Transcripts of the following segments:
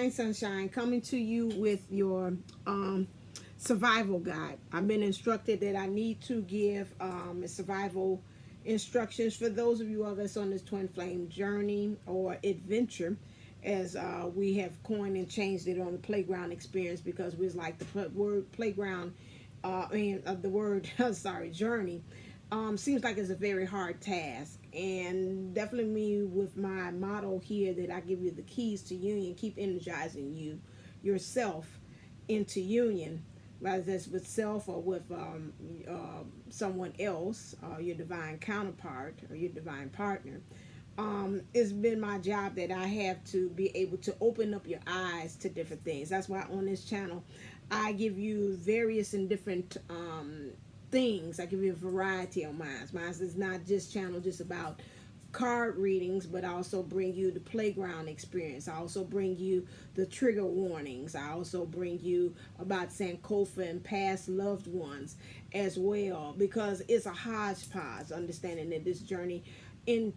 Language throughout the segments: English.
Hi, Sunshine, coming to you with your survival guide. I've been instructed that I need to give survival instructions for those of you all that's on this twin flame journey or adventure, as we have coined and changed it on the playground experience, because we like the word playground, the word sorry, journey. Seems like it's a very hard task, and definitely me with my motto here that I give you the keys to union, keep energizing yourself into union, whether that's with self or with someone else, your divine counterpart or your divine partner. It's been my job that I have to be able to open up your eyes to different things. That's why on this channel I give you various and different things. I give you a variety of mine. Mine is not just channel just about card readings, but I also bring you the playground experience. I also bring you the trigger warnings. I also bring you about Sankofa and past loved ones as well, because it's a hodgepodge, understanding that this journey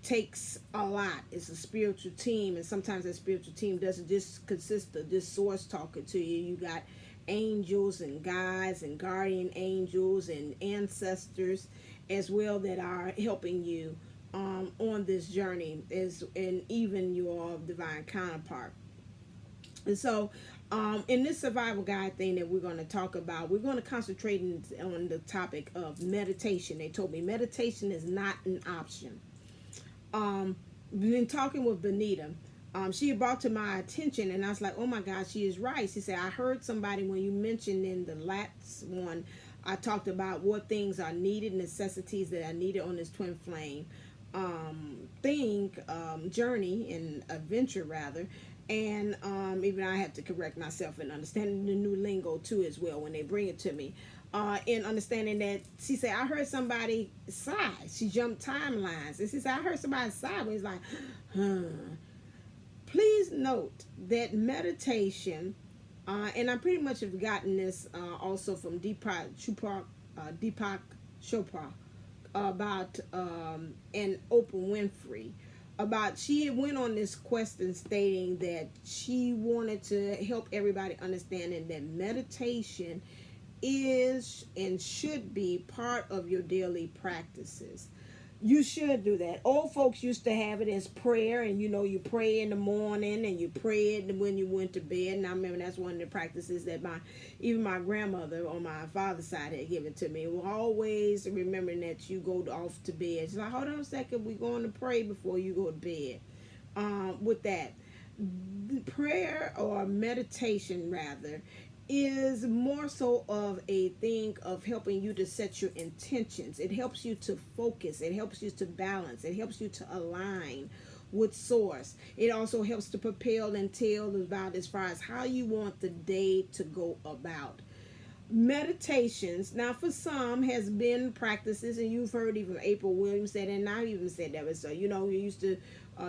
takes a lot. It's a spiritual team, and sometimes that spiritual team doesn't just consist of this source talking to you. You got angels and guides and guardian angels and ancestors as well that are helping you on this journey, and even your divine counterpart. And so in this survival guide thing that we're going to talk about, we're going to concentrate on the topic of meditation. They told me meditation is not an option. Been talking with Benita. She had brought to my attention, and I was like, oh my God, she is right. She said, I heard somebody when you mentioned in the last one, I talked about what things are needed, necessities that are needed on this twin flame journey and adventure rather. And even I have to correct myself and understanding the new lingo too as well when they bring it to me. And understanding that she said, I heard somebody sigh. She jumped timelines. And she said, I heard somebody sigh. But it's like, Please note that meditation, and I pretty much have gotten this also from Deepak Chopra about and Oprah Winfrey, about she went on this question stating that she wanted to help everybody understanding that meditation is and should be part of your daily practices. You should do that. Old folks used to have it as prayer, and you pray in the morning and you prayed when you went to bed. And I remember that's one of the practices that even my grandmother on my father's side had given to me. Well, always remembering that you go off to bed. She's like, hold on a second, we're going to pray before you go to bed. With that, prayer or meditation rather is more so of a thing of helping you to set your intentions. It helps you to focus. It helps you to balance. It helps you to align with source. It also helps to propel and tell about as far as how you want the day to go about. Meditations, now for some, has been practices, and you've heard even April Williams said, and I even said that. So you used to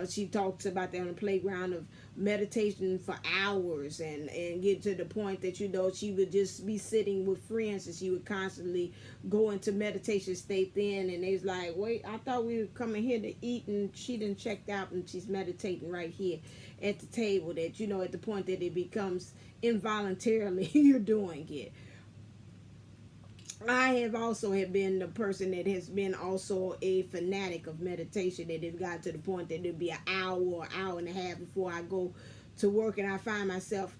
she talks about that on the playground of meditation for hours, and get to the point that she would just be sitting with friends and she would constantly go into meditation state then, and they was like, wait, I thought we were coming here to eat, and she done checked out and she's meditating right here at the table. That at the point that it becomes involuntarily you're doing it. I have also been the person that has been also a fanatic of meditation, that has got to the point that it'll be an hour or hour and a half before I go to work, and I find myself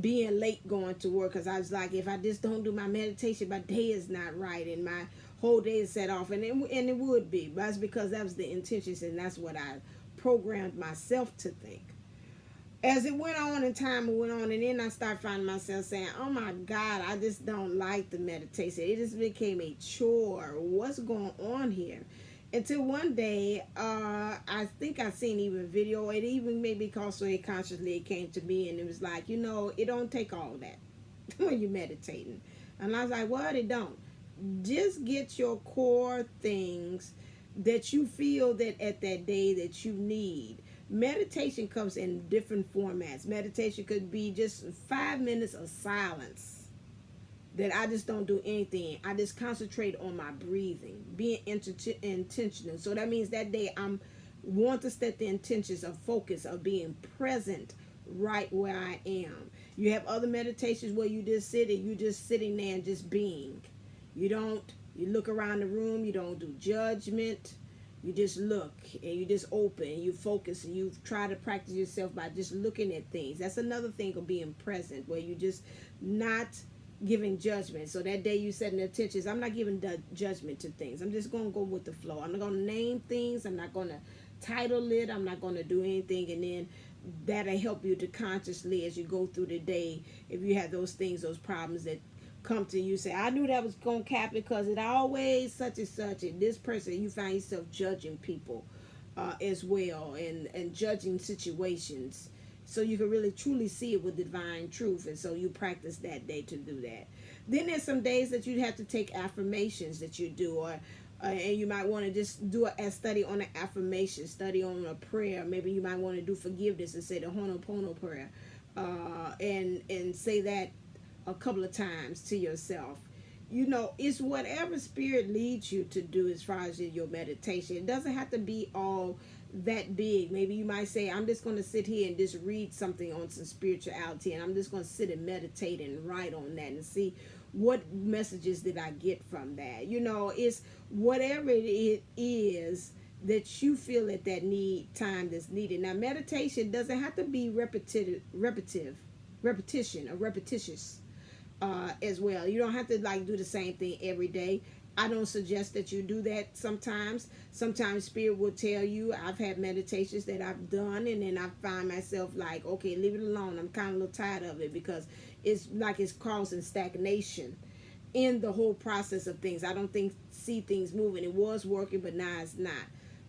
being late going to work because I was like, if I just don't do my meditation, my day is not right and my whole day is set off, and it would be, but that's because that was the intentions, and that's what I programmed myself to think. As it went on and time went on, and then I started finding myself saying, oh my God, I just don't like the meditation. It just became a chore. What's going on here? Until one day, I think I seen even video, it even maybe also consciously it came to me, and it was like, it don't take all that when you're meditating. And I was like, what? It don't. Just get your core things that you feel that at that day that you need. Meditation comes in different formats. Meditation could be just 5 minutes of silence, that I just don't do anything. I just concentrate on my breathing, being intentional. So that means that day want to set the intentions of focus of being present right where I am. You have other meditations where you just sit and you just sitting there and just being. You look around the room, you don't do judgment. You just look and you just open and you focus and you try to practice yourself by just looking at things. That's another thing of being present, where you just not giving judgment. So that day you setting attention, I'm not giving judgment to things. I'm just going to go with the flow. I'm not going to name things. I'm not going to title it. I'm not going to do anything. And then that'll help you to consciously, as you go through the day, if you have those things, those problems that come to you, say, I knew that was going to happen because it always such and such. And this person, you find yourself judging people as well, and judging situations. So you can really truly see it with divine truth. And so you practice that day to do that. Then there's some days that you have to take affirmations that you do, or and you might want to just do a study on an affirmation, study on a prayer. Maybe you might want to do forgiveness and say the Ho'oponopono prayer, and say that a couple of times to yourself. It's whatever spirit leads you to do as far as your meditation. It doesn't have to be all that big. Maybe you might say, I'm just going to sit here and just read something on some spirituality, and I'm just going to sit and meditate and write on that and see what messages did I get from that. It's whatever it is that you feel at that time that's needed. Now, meditation doesn't have to be repetition or repetitious as well. You don't have to do the same thing every day. I don't suggest that you do that sometimes. Sometimes spirit will tell you, I've had meditations that I've done, and then I find myself like, okay, leave it alone. I'm kind of a little tired of it because it's like it's causing stagnation in the whole process of things. I don't see things moving. It was working, but now it's not.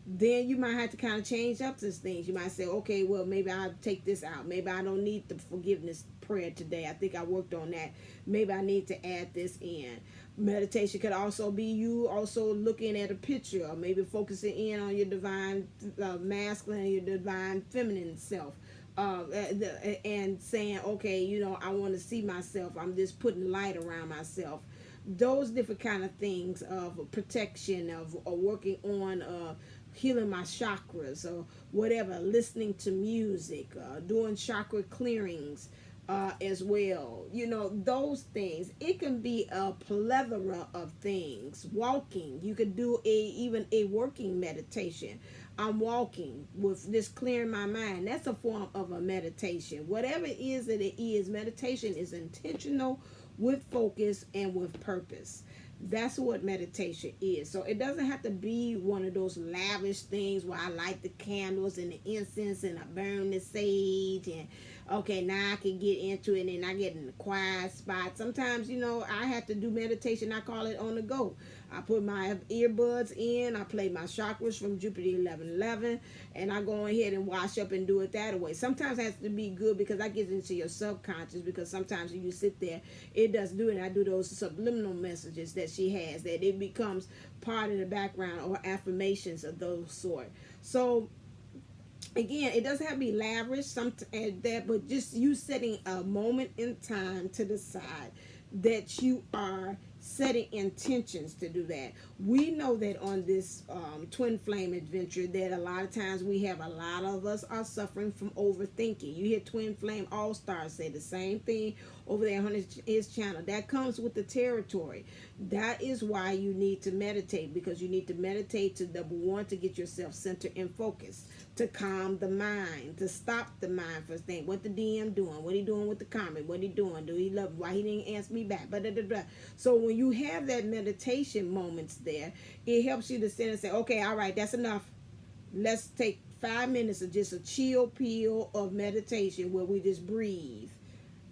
Then you might have to kind of change up these things. You might say, okay, well, maybe I'll take this out. Maybe I don't need the forgiveness prayer today. I think I worked on that. Maybe I need to add this in. Meditation could also be you also looking at a picture, or maybe focusing in on your divine masculine and your divine feminine self, and saying, okay, I want to see myself. I'm just putting light around myself. Those different kind of things of protection, of working on healing my chakras or whatever, listening to music, doing chakra clearings as well. Those things. It can be a plethora of things. Walking. You could do even a working meditation. I'm walking with just clearing my mind. That's a form of a meditation. Whatever it is that it is, meditation is intentional, with focus and with purpose. That's what meditation is. So it doesn't have to be one of those lavish things where I light the candles and the incense and I burn the sage and okay, now I can get into it, and I get in the quiet spot. Sometimes, I have to do meditation. I call it on the go. I put my earbuds in. I play my chakras from Jupiter 1111, and I go ahead and wash up and do it that way. Sometimes it has to be good because I get into your subconscious, because sometimes when you sit there, it does do it. And I do those subliminal messages that she has, that it becomes part of the background, or affirmations of those sort. So, again, it doesn't have to be lavish, but just you setting a moment in time to decide that you are setting intentions to do that. We know that on this twin flame adventure, that a lot of times a lot of us are suffering from overthinking. You hear Twin Flame All Stars say the same thing over there on his channel. That comes with the territory. That is why you need to meditate, because you need to meditate to, number one, to get yourself centered and focused, to calm the mind, to stop the mind for thinking, what the DM doing, what he doing with the comment, what he doing, do he love me, why he didn't answer me back, blah, blah, blah, blah. So when you have that meditation moments there, it helps you to sit and say, okay, all right, that's enough. Let's take 5 minutes of just a chill pill of meditation where we just breathe.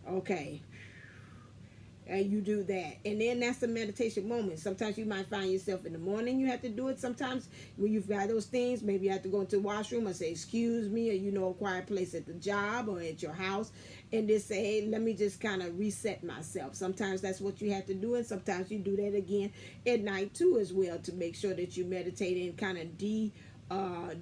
Okay. And you do that. And then that's the meditation moment. Sometimes you might find yourself in the morning, you have to do it. Sometimes when you've got those things, maybe you have to go into the washroom or say, excuse me, or a quiet place at the job or at your house, and just say, hey, let me just kind of reset myself. Sometimes that's what you have to do, and sometimes you do that again at night too as well, to make sure that you meditate and kind of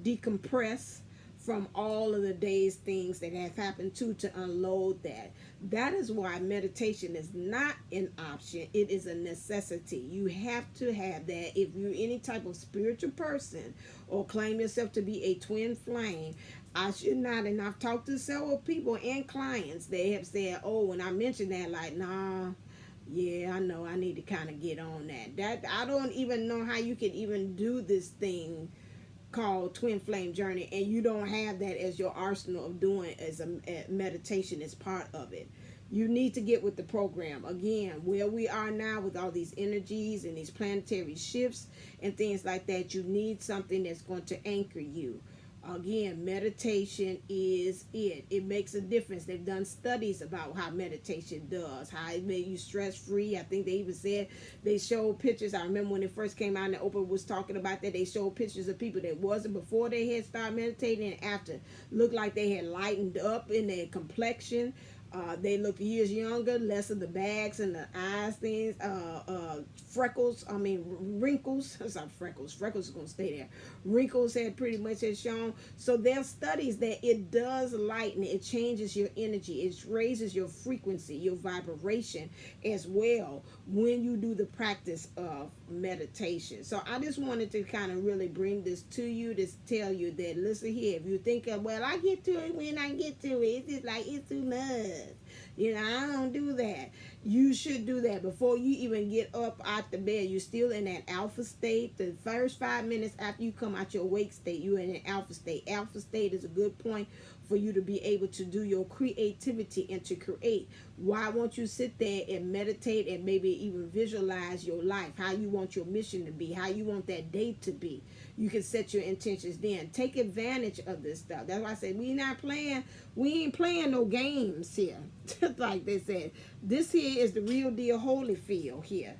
decompress from all of the day's things that have happened to unload that. That is why meditation is not an option. It is a necessity. You have to have that if you're any type of spiritual person or claim yourself to be a twin flame. I should not, and I've talked to several people and clients, they have said, oh, when I mentioned that, like, nah, yeah, I know I need to kind of get on that. I don't even know how you can even do this thing called twin flame journey and you don't have that as your arsenal of doing as a meditation is part of it. You need to get with the program. Again, where we are now with all these energies and these planetary shifts and things like that, you need something that's going to anchor you. Again, meditation is it. It makes a difference. They've done studies about how meditation does, how it made you stress free. I think they even said they showed pictures. I remember when it first came out and Oprah was talking about that. They showed pictures of people that wasn't before they had started meditating and after. Looked like they had lightened up in their complexion. They look years younger, less of the bags and the eyes things, wrinkles. Sorry, freckles. Freckles are going to stay there. Wrinkles had pretty much has shown. So there are studies that it does lighten. It changes your energy. It raises your frequency, your vibration as well when you do the practice of meditation. So I just wanted to kind of really bring this to you to tell you that, listen here, if you think of, well, I get to it when I get to it. It's just like, it's too much. You know, I don't do that. You should do that before you even get up out the bed. You're still in that alpha state. The first 5 minutes after you come out your awake state, you're in an alpha state. Alpha state is a good point for you to be able to do your creativity and to create. Why won't you sit there and meditate and maybe even visualize your life, how you want your mission to be, how you want that day to be. You can set your intentions then. Take advantage of this stuff. That's why I said we ain't playing no games here. Just like they said. This here is the real deal Holyfield here.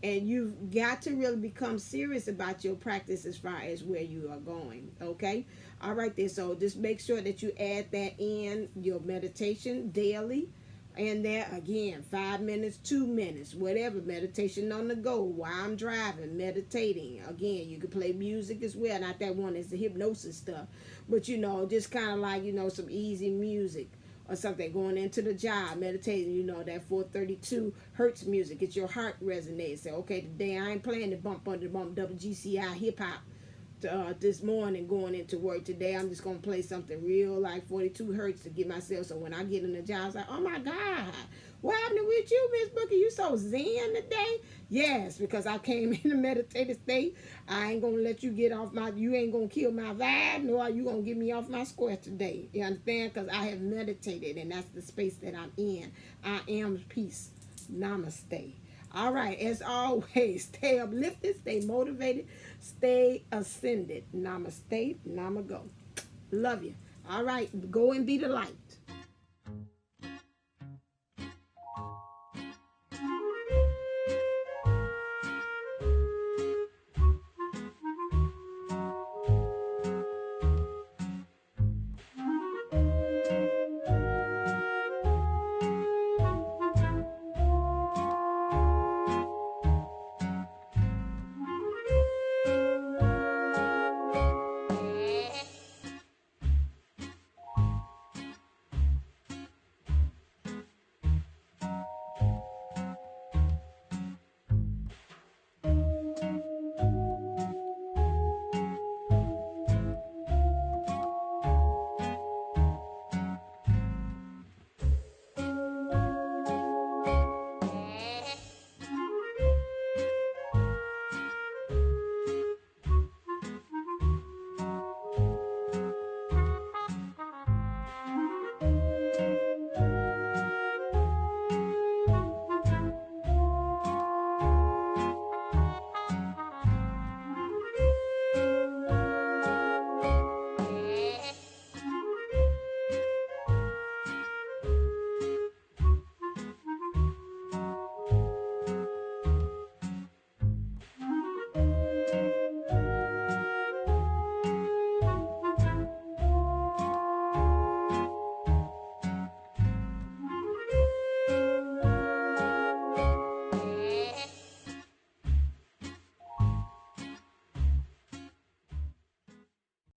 And you've got to really become serious about your practice as far as where you are going. Okay? All right then. So just make sure that you add that in your meditation daily. And there again, 5 minutes, 2 minutes, whatever, meditation on the go while I'm driving, meditating. Again, you can play music as well. Not that one is the hypnosis stuff, but you know, just kind of like, you know, some easy music or something going into the job, meditating, you know, that 432 hertz music. It's your heart resonates. Say, okay, today I ain't playing the bump under the bump WGCI hip hop. This morning going into work today, I'm just going to play something real like 42 hertz to get myself. So when I get in the job, I was like, oh my God, what happened with you, Miss Booker? You so zen today? Yes, because I came in a meditative state. I ain't going to let you get off you ain't going to kill my vibe, nor are you going to get me off my square today. You understand? Because I have meditated, and that's the space that I'm in. I am peace. Namaste. All right, as always, stay uplifted, stay motivated, stay ascended. Namaste, namago. Love you. All right, go and be the light.